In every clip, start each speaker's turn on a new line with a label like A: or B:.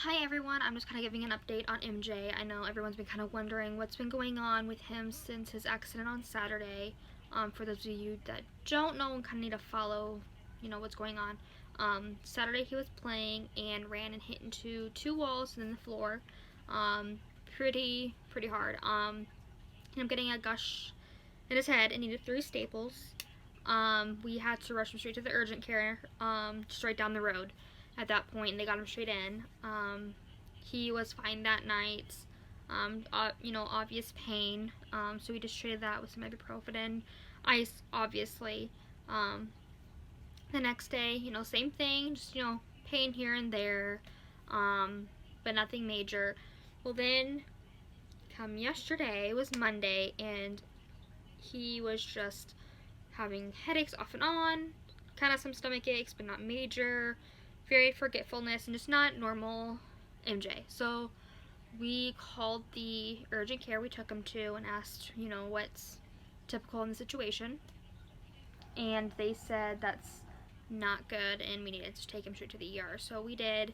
A: Hi everyone, I'm just kind of giving an update on MJ. I know everyone's been kind of wondering what's been going on with him since his accident on Saturday. For those of you that don't know and kind of need to follow, what's going on. Saturday he was playing and ran and hit into two walls and then the floor. Um, pretty hard. Him getting a gush in his head and needed 3 staples. We had to rush him straight to the urgent care, just right down the road at that point, and they got him straight in. He was fine that night. Obvious pain. So we just treated that with some ibuprofen and ice, obviously. The next day, same thing, just, pain here and there, but nothing major. Well, then, come yesterday, it was Monday, and he was just having headaches off and on, kind of some stomach aches, but not major, very forgetfulness, and just not normal MJ. So we called the urgent care we took him to and asked, what's typical in the situation. And they said that's not good and we needed to take him straight to the ER. So we did.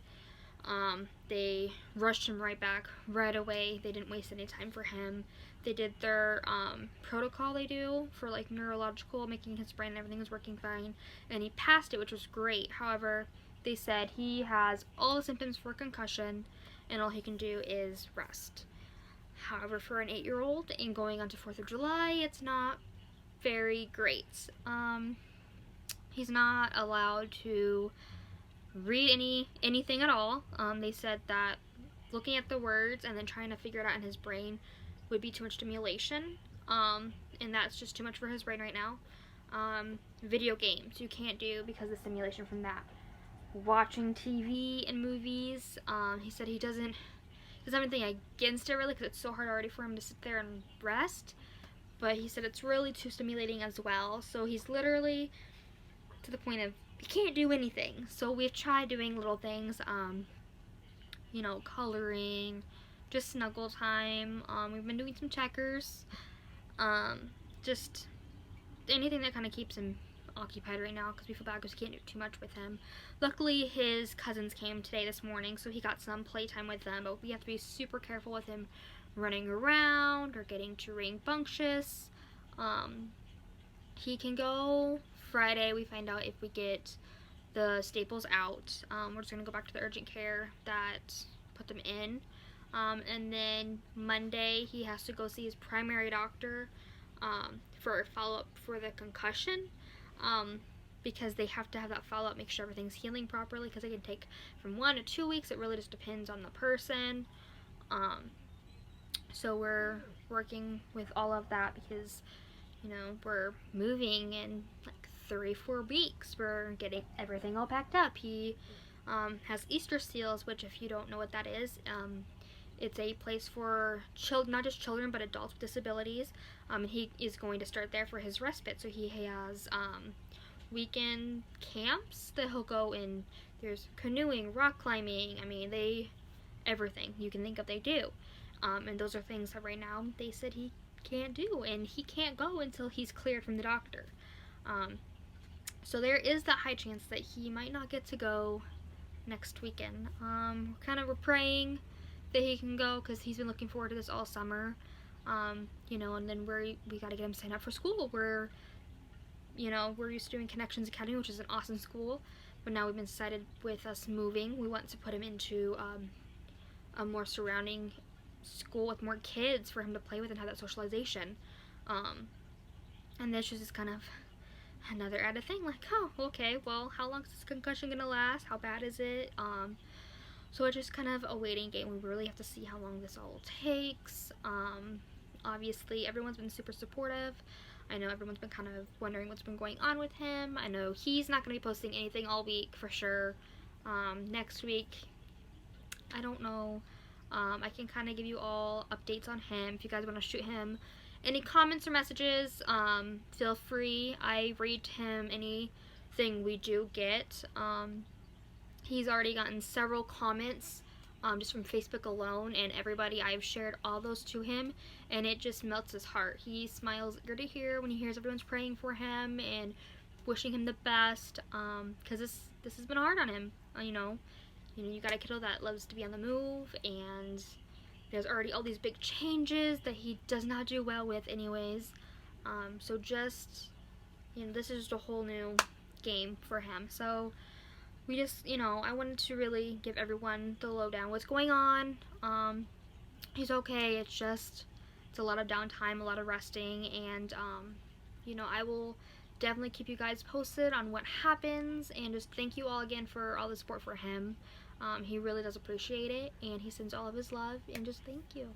A: They rushed him right back right away. They didn't waste any time for him. They did their protocol they do for like neurological, making his brain and everything was working fine, and he passed it, which was great. However, they said he has all the symptoms for concussion and all he can do is rest. However, for an 8-year-old and going on to 4th of July, it's not very great. He's not allowed to read anything at all. They said that looking at the words and then trying to figure it out in his brain would be too much stimulation, and that's just too much for his brain right now. Video games you can't do because of the stimulation from that. Watching TV and movies, he said he doesn't have anything against it really because it's so hard already for him to sit there and rest, but he said it's really too stimulating as well. So he's literally to the point of he can't do anything. So we've tried doing little things, coloring, just snuggle time. We've been doing some checkers, just anything that kind of keeps him occupied right now because we feel bad because we can't do too much with him. Luckily, his cousins came this morning, so he got some playtime with them, but we have to be super careful with him running around or getting too rambunctious. He can go Friday. We find out if we get the staples out. We're just going to go back to the urgent care that put them in. And then Monday he has to go see his primary doctor for a follow-up for the concussion, because they have to have that follow-up, make sure everything's healing properly, because it can take from 1 to 2 weeks. It really just depends on the person. So we're working with all of that because we're moving in like 3-4 weeks. We're getting everything all packed up. He has Easter seals, which if you don't know what that is, it's a place for children, not just children, but adults with disabilities. He is going to start there for his respite. So he has weekend camps that he'll go in. There's canoeing, rock climbing. Everything you can think of they do. And those are things that right now they said he can't do, and he can't go until he's cleared from the doctor. So there is that high chance that he might not get to go next weekend. We're praying that he can go because he's been looking forward to this all summer. And then we got to get him signed up for school. We're used to doing Connections Academy, which is an awesome school, but now we've been decided with us moving, we want to put him into a more surrounding school with more kids for him to play with and have that socialization. And this is just kind of another added thing, like, oh, okay, well, how long is this concussion gonna last? How bad is it? So it's just kind of a waiting game. We really have to see how long this all takes. Obviously, everyone's been super supportive. I know everyone's been kind of wondering what's been going on with him. I know he's not going to be posting anything all week for sure. Next week, I don't know. I can kind of give you all updates on him. If you guys want to shoot him any comments or messages, feel free. I read to him anything we do get. He's already gotten several comments just from Facebook alone, and everybody, I've shared all those to him, and it just melts his heart. He smiles ear to ear when he hears everyone's praying for him and wishing him the best, because this has been hard on him. you know, you got a kiddo that loves to be on the move, and there's already all these big changes that he does not do well with anyways. So just, you know, this is just a whole new game for him. So we just, you know, I wanted to really give everyone the lowdown. What's going on? He's okay. It's just, it's a lot of downtime, a lot of resting, and, you know, I will definitely keep you guys posted on what happens, and just thank you all again for all the support for him. He really does appreciate it, and he sends all of his love, and just thank you.